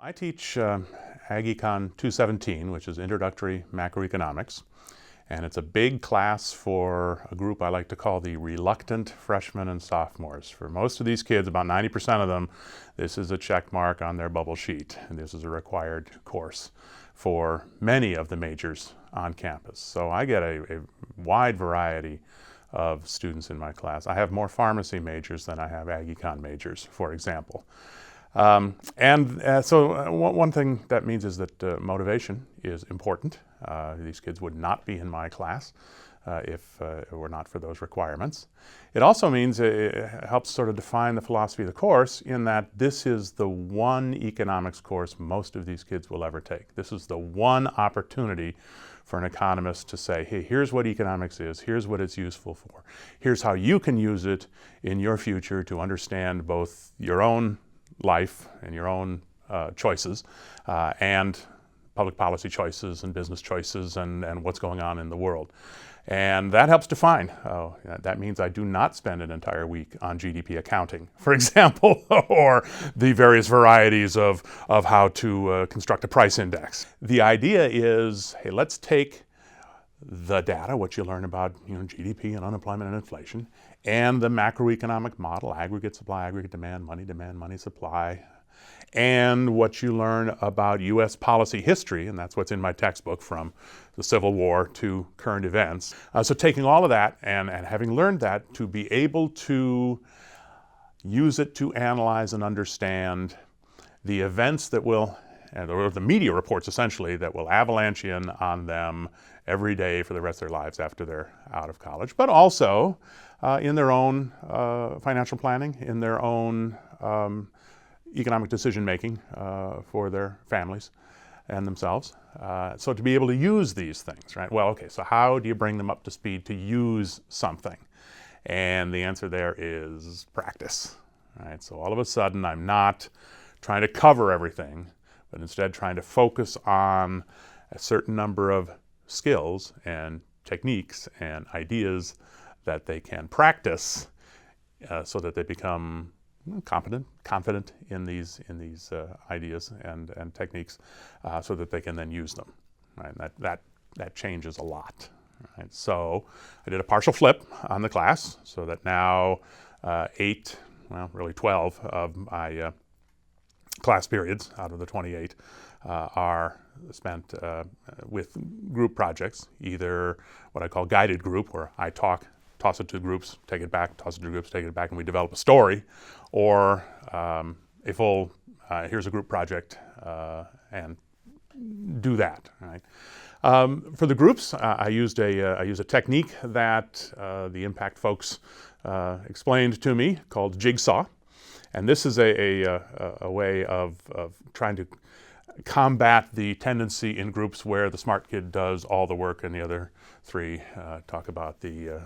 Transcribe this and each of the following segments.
I teach Ag Econ 217, which is Introductory Macroeconomics, and it's a big class for a group I like to call the reluctant freshmen and sophomores. For most of these kids, about 90% of them, this is a check mark on their bubble sheet, and this is a required course for many of the majors on campus. So I get a wide variety of students in my class. I have more pharmacy majors than I have Ag Econ majors, for example. So one thing that means is that motivation is important. These kids would not be in my class if it were not for those requirements. It also means it helps sort of define the philosophy of the course in that this is the one economics course most of these kids will ever take. This is the one opportunity for an economist to say, hey, here's what economics is, here's what it's useful for, here's how you can use it in your future to understand both your own life and your own choices and public policy choices and business choices and what's going on in the world. And that helps define. That means I do not spend an entire week on GDP accounting, for example, or the various varieties of how to construct a price index. The idea is, hey, let's take the data, what you learn about GDP and unemployment and inflation, and the macroeconomic model, aggregate supply, aggregate demand, money supply, and what you learn about U.S. policy history, and that's what's in my textbook from the Civil War to current events. So taking all of that and having learned that, to be able to use it to analyze and understand the events that will, or the media reports essentially, that will avalanche in on them every day for the rest of their lives after they're out of college, but also in their own financial planning, in their own economic decision making for their families and themselves. So to be able to use these things, right? Well, okay, so how do you bring them up to speed to use something? And the answer there is practice, right? So all of a sudden I'm not trying to cover everything, but instead trying to focus on a certain number of skills and techniques and ideas that they can practice so that they become confident in these ideas and techniques, so that they can then use them. Right? That changes a lot. Right? So I did a partial flip on the class, so that now 12 of my class periods out of the 28 are spent with group projects, either what I call guided group, where I toss it to groups, take it back, toss it to groups, take it back, and we develop a story, or a full, here's a group project, and do that. Right? For the groups, I use a technique that the impact folks explained to me called jigsaw. And this is a way of trying to combat the tendency in groups where the smart kid does all the work and the other three talk about the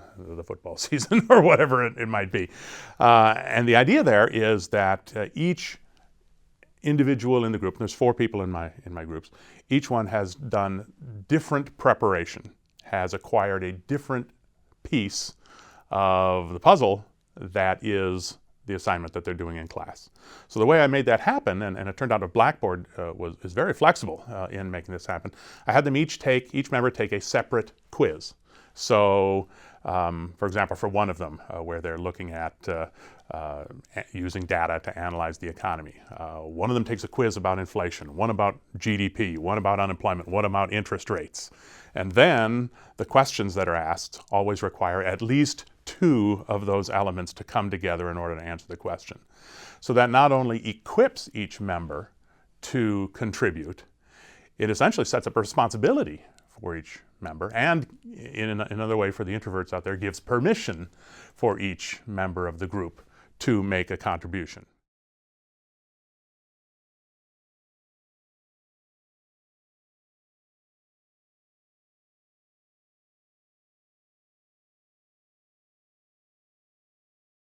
football season or whatever it might be. And the idea there is that each individual in the group, and there's 4 people in my groups, each one has done different preparation, has acquired a different piece of the puzzle that is the assignment that they're doing in class. So the way I made that happen, and it turned out a Blackboard is very flexible in making this happen. I had them each member take a separate quiz. So, for example, for one of them, where they're looking at using data to analyze the economy, one of them takes a quiz about inflation, one about GDP, one about unemployment, one about interest rates. And then the questions that are asked always require at least 2 of those elements to come together in order to answer the question. So that not only equips each member to contribute, it essentially sets up a responsibility for each member, and in another way for the introverts out there, gives permission for each member of the group to make a contribution.